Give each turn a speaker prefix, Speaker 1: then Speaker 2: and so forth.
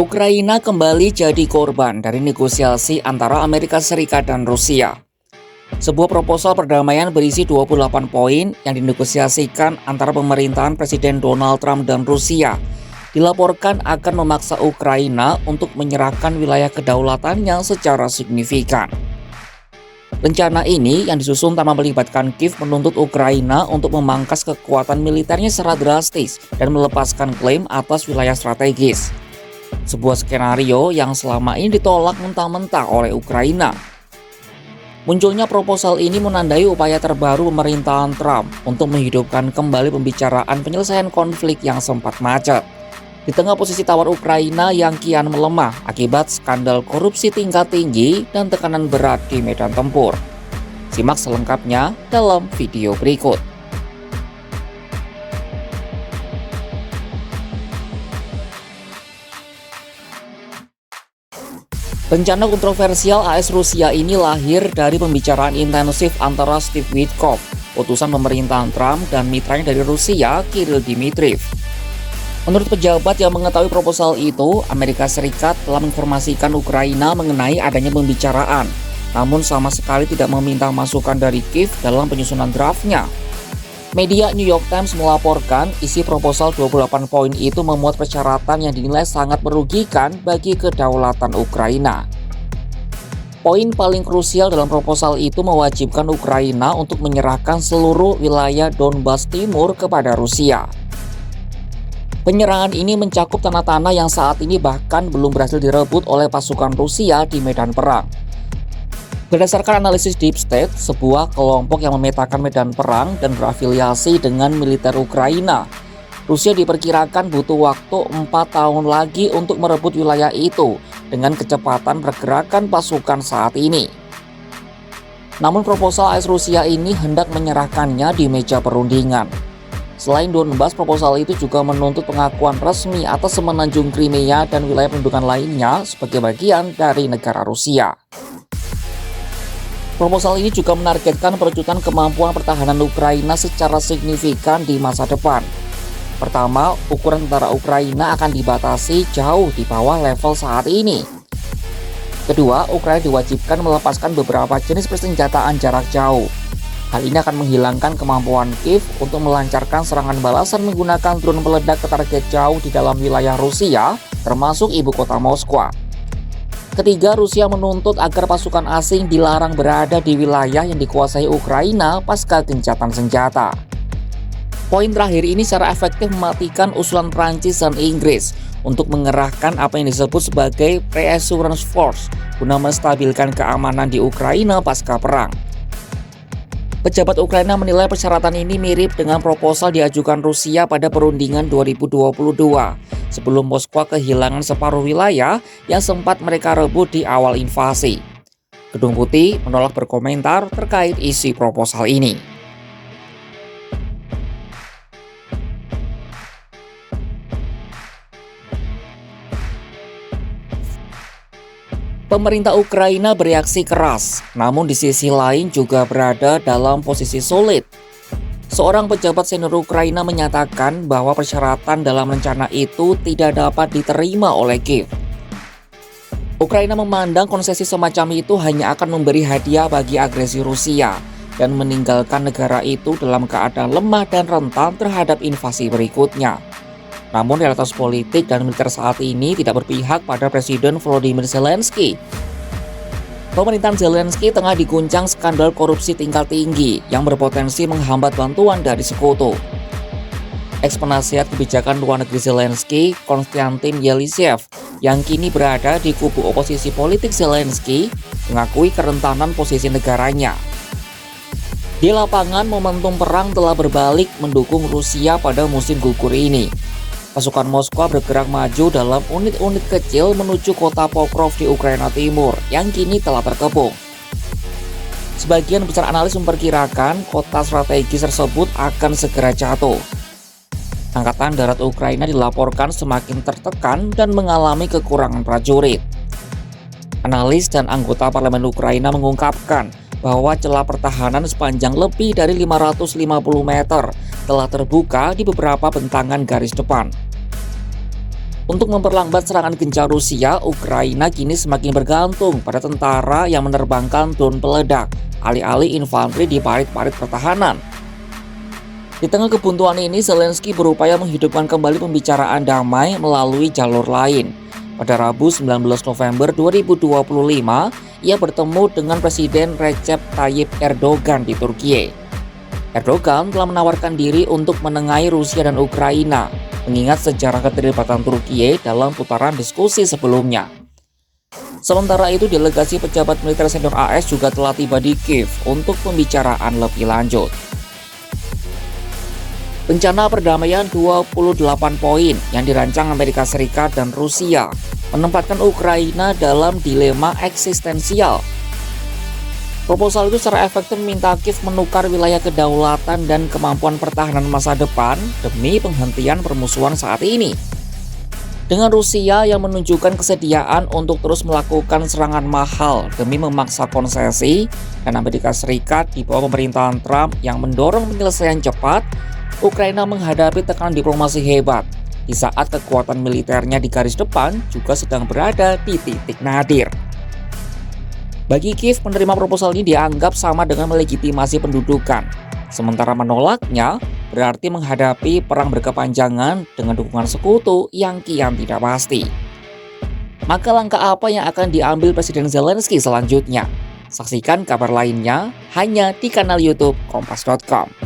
Speaker 1: Ukraina kembali jadi korban dari negosiasi antara Amerika Serikat dan Rusia. Sebuah proposal perdamaian berisi 28 poin yang dinegosiasikan antara pemerintahan Presiden Donald Trump dan Rusia dilaporkan akan memaksa Ukraina untuk menyerahkan wilayah kedaulatannya secara signifikan. Rencana ini yang disusun tanpa melibatkan Kiev menuntut Ukraina untuk memangkas kekuatan militernya secara drastis dan melepaskan klaim atas wilayah strategis. Sebuah skenario yang selama ini ditolak mentah-mentah oleh Ukraina. Munculnya proposal ini menandai upaya terbaru pemerintahan Trump untuk menghidupkan kembali pembicaraan penyelesaian konflik yang sempat macet. Di tengah posisi tawar Ukraina yang kian melemah akibat skandal korupsi tingkat tinggi dan tekanan berat di medan tempur. Simak selengkapnya dalam video berikut. Rencana kontroversial AS Rusia ini lahir dari pembicaraan intensif antara Steve Witkoff, utusan pemerintahan Trump, dan mitranya dari Rusia, Kirill Dmitriev. Menurut pejabat yang mengetahui proposal itu, Amerika Serikat telah menginformasikan Ukraina mengenai adanya pembicaraan, namun sama sekali tidak meminta masukan dari Kiev dalam penyusunan draftnya. Media New York Times melaporkan isi proposal 28 poin itu memuat persyaratan yang dinilai sangat merugikan bagi kedaulatan Ukraina. Poin paling krusial dalam proposal itu mewajibkan Ukraina untuk menyerahkan seluruh wilayah Donbas Timur kepada Rusia. Penyerangan ini mencakup tanah-tanah yang saat ini bahkan belum berhasil direbut oleh pasukan Rusia di medan perang. Berdasarkan analisis Deep State, sebuah kelompok yang memetakan medan perang dan berafiliasi dengan militer Ukraina, Rusia diperkirakan butuh waktu 4 tahun lagi untuk merebut wilayah itu dengan kecepatan pergerakan pasukan saat ini. Namun proposal AS Rusia ini hendak menyerahkannya di meja perundingan. Selain Donbas, proposal itu juga menuntut pengakuan resmi atas semenanjung Crimea dan wilayah pendudukan lainnya sebagai bagian dari negara Rusia. Proposal ini juga menargetkan perwujudan kemampuan pertahanan Ukraina secara signifikan di masa depan. Pertama, ukuran tentara Ukraina akan dibatasi jauh di bawah level saat ini. Kedua, Ukraina diwajibkan melepaskan beberapa jenis persenjataan jarak jauh. Hal ini akan menghilangkan kemampuan Kiev untuk melancarkan serangan balasan menggunakan drone peledak ke target jauh di dalam wilayah Rusia, termasuk ibu kota Moskwa. Ketiga, Rusia menuntut agar pasukan asing dilarang berada di wilayah yang dikuasai Ukraina pasca gencatan senjata. Poin terakhir ini secara efektif mematikan usulan Prancis dan Inggris untuk mengerahkan apa yang disebut sebagai Reassurance Force guna menstabilkan keamanan di Ukraina pasca perang. Pejabat Ukraina menilai persyaratan ini mirip dengan proposal diajukan Rusia pada perundingan 2022 sebelum Moskwa kehilangan separuh wilayah yang sempat mereka rebut di awal invasi. Gedung Putih menolak berkomentar terkait isi proposal ini. Pemerintah Ukraina bereaksi keras, namun di sisi lain juga berada dalam posisi sulit. Seorang pejabat senior Ukraina menyatakan bahwa persyaratan dalam rencana itu tidak dapat diterima oleh Kiev. Ukraina memandang konsesi semacam itu hanya akan memberi hadiah bagi agresi Rusia dan meninggalkan negara itu dalam keadaan lemah dan rentan terhadap invasi berikutnya. Namun realitas politik dan militer saat ini tidak berpihak pada Presiden Volodymyr Zelensky. Pemerintahan Zelensky tengah diguncang skandal korupsi tingkat tinggi yang berpotensi menghambat bantuan dari sekutu. Ex-penasihat kebijakan luar negeri Zelensky, Konstantin Yeliseev, yang kini berada di kubu oposisi politik Zelensky, mengakui kerentanan posisi negaranya. Di lapangan, momentum perang telah berbalik mendukung Rusia pada musim gugur ini. Pasukan Moskwa bergerak maju dalam unit-unit kecil menuju kota Pokrov di Ukraina Timur yang kini telah terkepung. Sebagian besar analis memperkirakan kota strategis tersebut akan segera jatuh. Angkatan Darat Ukraina dilaporkan semakin tertekan dan mengalami kekurangan prajurit. Analis dan anggota parlemen Ukraina mengungkapkan bahwa celah pertahanan sepanjang lebih dari 550 meter telah terbuka di beberapa bentangan garis depan. Untuk memperlambat serangan gencar Rusia, Ukraina kini semakin bergantung pada tentara yang menerbangkan drone peledak, alih-alih infanteri di parit-parit pertahanan. Di tengah kebuntuan ini, Zelensky berupaya menghidupkan kembali pembicaraan damai melalui jalur lain. Pada Rabu 19 November 2025, ia bertemu dengan Presiden Recep Tayyip Erdogan di Turki. Erdogan telah menawarkan diri untuk menengahi Rusia dan Ukraina, mengingat sejarah keterlibatan Turki dalam putaran diskusi sebelumnya. Sementara itu, delegasi pejabat militer senior AS juga telah tiba di Kiev untuk pembicaraan lebih lanjut. Rencana perdamaian 28 poin yang dirancang Amerika Serikat dan Rusia menempatkan Ukraina dalam dilema eksistensial. Proposal itu secara efektif meminta Kiev menukar wilayah kedaulatan dan kemampuan pertahanan masa depan demi penghentian permusuhan saat ini. Dengan Rusia yang menunjukkan kesediaan untuk terus melakukan serangan mahal demi memaksa konsesi, dan Amerika Serikat di bawah pemerintahan Trump yang mendorong penyelesaian cepat, Ukraina menghadapi tekanan diplomasi hebat di saat kekuatan militernya di garis depan juga sedang berada di titik nadir. Bagi Kiev, menerima proposal ini dianggap sama dengan melegitimasi pendudukan, sementara menolaknya berarti menghadapi perang berkepanjangan dengan dukungan sekutu yang kian tidak pasti. Maka langkah apa yang akan diambil Presiden Zelensky selanjutnya? Saksikan kabar lainnya hanya di kanal YouTube Kompas.com.